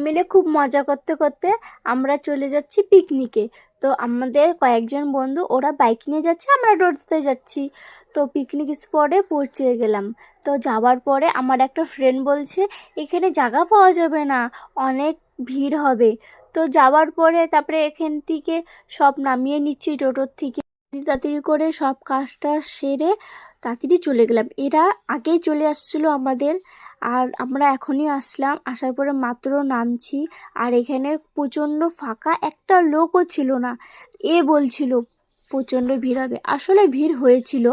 মিলে খুব মজা করতে করতে আমরা চলে যাচ্ছি পিকনিকে। তো আমাদের কয়েকজন বন্ধু ওরা বাইক নিয়ে যাচ্ছে, আমরা টোটোতে যাচ্ছি। তো পিকনিক স্পটে পৌঁছে গেলাম। তো যাওয়ার পরে আমার একটা ফ্রেন্ড বলছে এখানে জায়গা পাওয়া যাবে না, অনেক ভিড় হবে। তো যাওয়ার পরে তারপরে এখান থেকে সব নামিয়ে নিচ্ছি টোটোর থেকে, তাড়াতাড়ি করে সব কাজটা সেরে তাড়াতাড়ি চলে গেলাম। এরা আগেই চলে আসছিলো আমাদের, আর আমরা এখনই আসলাম। আসার পরে মাত্র নামছি, আর এখানে প্রচণ্ড ফাঁকা, একটা লোকও ছিল না। এ বলছিল প্রচণ্ড ভিড় হবে, আসলে ভিড় হয়েছিল,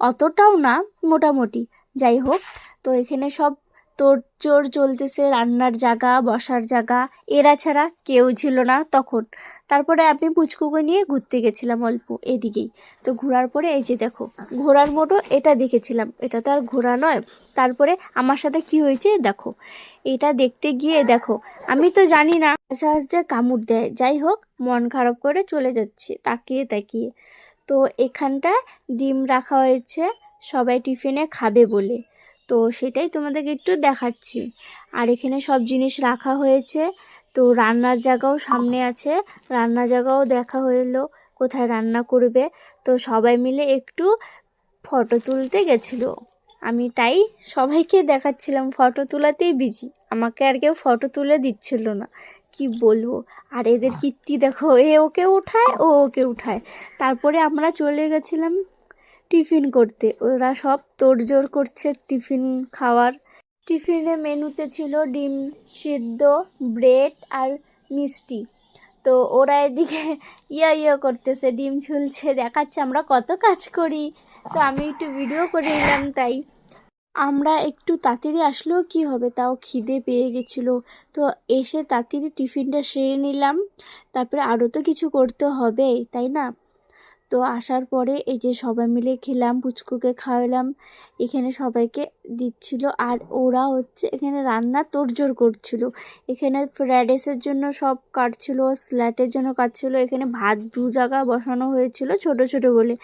অতটাও না, মোটামুটি। যাই হোক, তো এখানে সব তোড়জোড় চলতেছে, রান্নার জায়গা, বসার জায়গা, এরা ছাড়া কেউ ছিল না তখন। তারপরে আমি পুচকুকে নিয়ে ঘুরতে গেছিলাম অল্প এদিকেই। তো ঘোরার পরে এই যে দেখো ঘোড়ার মতো এটা দেখেছিলাম, এটা তো আর ঘোড়া নয়। তারপরে আমার সাথে কি হয়েছে দেখো, এটা দেখতে গিয়ে দেখো, আমি তো জানি না হাঁস যে কামড় দেয়। যাই হোক, মন খারাপ করে চলে যাচ্ছি তাকিয়ে তাকিয়ে। তো এখানটায় ডিম রাখা হয়েছে সবাই টিফিনে খাবে বলে, তো সেটাই তোমাদেরকে একটু দেখাচ্ছি। আর এখানে সব জিনিস রাখা হয়েছে। তো রান্নার জায়গাও সামনে আছে, রান্নার জায়গাও দেখা হলো কোথায় রান্না করবে। তো সবাই মিলে একটু ফটো তুলতে গেছিলো, আমি তাই সবাইকে দেখাচ্ছিলাম, ফটো তোলাতেই বিজি, আমাকে আর কেউ ফটো তুলে দিচ্ছিল না, কি বলবো। আর এদের কীর্তি দেখো, এ ওকে উঠায়, ও ওকে উঠায়। তারপরে আমরা চলে গেছিলাম টিফিন করতে, ওরা সব তোড়জোড় করছে টিফিন খাওয়ার। টিফিনে মেনুতে ছিল ডিম সিদ্ধ, ব্রেড আর মিষ্টি। তো ওরা এদিকে ইয়া করতেছে, ডিম ঝুলছে, দেখাচ্ছে আমরা কত কাজ করি। তো আমি একটু ভিডিও করে নিলাম। তাই আমরা একটু তাড়াতাড়ি আসলেও কি হবে, তাও খিদে পেয়ে গেছিলো। তো এসে তাড়াতাড়ি টিফিনটা সেরে নিলাম, তারপরে আরও তো কিছু করতে হবে তাই না। তো আসার পরে এই যে সবাই মিলে খেলাম, পুচকুকে খাওয়ালাম, এখানে সবাইকে দিচ্ছিল। আর ওরা হচ্ছে এখানে রান্না তোড়জোড় করছিল, এখানে ফ্রাইড রাইসের জন্য সব কাটছিল, স্যালাডের জন্য কাটছিল। এখানে ভাত দু জায়গা বসানো হয়েছিল ছোট ছোট বলে,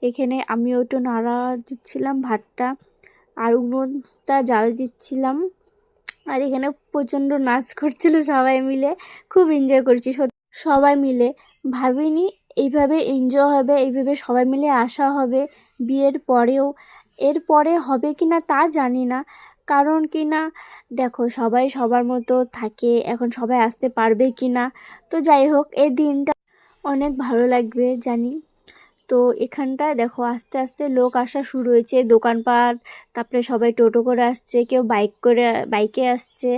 এখানে আমি ওটা নাড়া দিচ্ছিলাম ভাতটা, আর উনুনটা জাল দিচ্ছিলাম। আর এখানে প্রচণ্ড নাচ করছিল সবাই মিলে, খুব এনজয় করছি সবাই মিলে। ভাবিনি এইভাবে এনজয় হবে, এইভাবে সবাই মিলে আসা হবে বিয়ের পরেও। এরপরে হবে কি না তা জানি না, কারণ কি না দেখো সবাই সবার মতো থাকে, এখন সবাই আসতে পারবে কি না। তো যাই হোক, এই দিনটা অনেক ভালো লাগবে জানি। তো এখানটায় দেখো আস্তে আস্তে লোক আসা শুরু হয়েছে, দোকানপাট, তারপরে সবাই টোটো করে আসছে, কেউ বাইকে আসছে,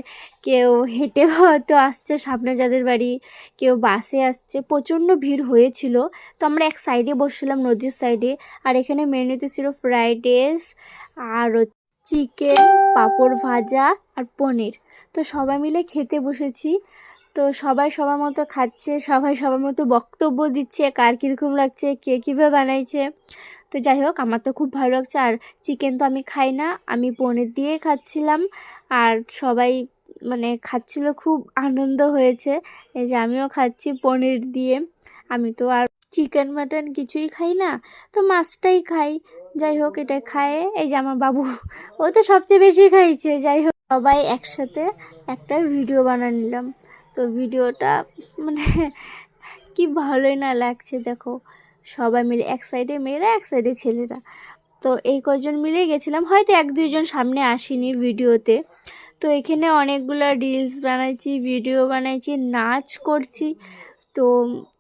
কেউ হেঁটে হয়তো আসছে সামনে যাদের বাড়ি, কেউ বাসে আসছে। প্রচণ্ড ভিড় হয়েছিল। তো আমরা এক সাইডে বসছিলাম, নদীর সাইডে। আর এখানে মেনুতে ছিল ফ্রাইড রাইস আর চিকেন, পাঁপড় ভাজা আর পনির। তো সবাই মিলে খেতে বসেছি। তো সবাই সবার মতো খাচ্ছে, সবাই সবার মতো বক্তব্য দিচ্ছে কার কীরকম লাগছে, কে কীভাবে বানাইছে। তো যাই হোক, আমার তো খুব ভালো লাগছে। আর চিকেন তো আমি খাই না, আমি পনির দিয়ে খাচ্ছিলাম। আর সবাই মানে খাচ্ছিল, খুব আনন্দ হয়েছে। এই যে আমিও খাচ্ছি পনির দিয়ে, আমি তো আর চিকেন মাটন কিছুই খাই না, তো মাছটাই খাই। যাই হোক, এটা খায় এই যে আমার বাবু, ও তো সবচেয়ে বেশি খাইছে। যাই হোক, সবাই একসাথে একটা ভিডিও বানিয়ে নিলাম। তো ভিডিওটা মানে কি ভালোই না লাগছে দেখো, সবাই মিলে, এক সাইডে মেয়েরা এক সাইডে ছেলেরা। তো এই কজন মিলে গেছিলাম, হয়তো এক দুইজন সামনে আসেনি ভিডিওতে। তো এখানে অনেকগুলো রিলস বানাইছি, ভিডিও বানাইছি, নাচ করছি। তো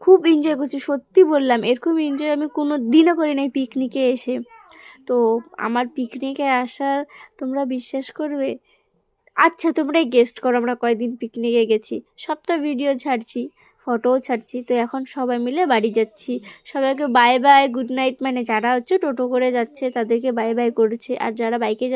খুব এনজয় করছি, সত্যি বললাম, এরকম এনজয় আমি কোনো দিনও করি নাই পিকনিকে এসে। তো আমার পিকনিকে আসার তোমরা বিশ্বাস করবে, আচ্ছা তোমরাই গেস্ট করো আমরা কয়দিন পিকনিকে গেছি, সব তো ভিডিও ছাড়ছি, ফটোও ছাড়ছি। তো এখন সবাই মিলে বাড়ি যাচ্ছি, সবাইকে বাই বাই, গুড নাইট, মানে যারা হচ্ছে টোটো করে যাচ্ছে তাদেরকে বাই বাই করছে, আর যারা বাইকে যাচ্ছে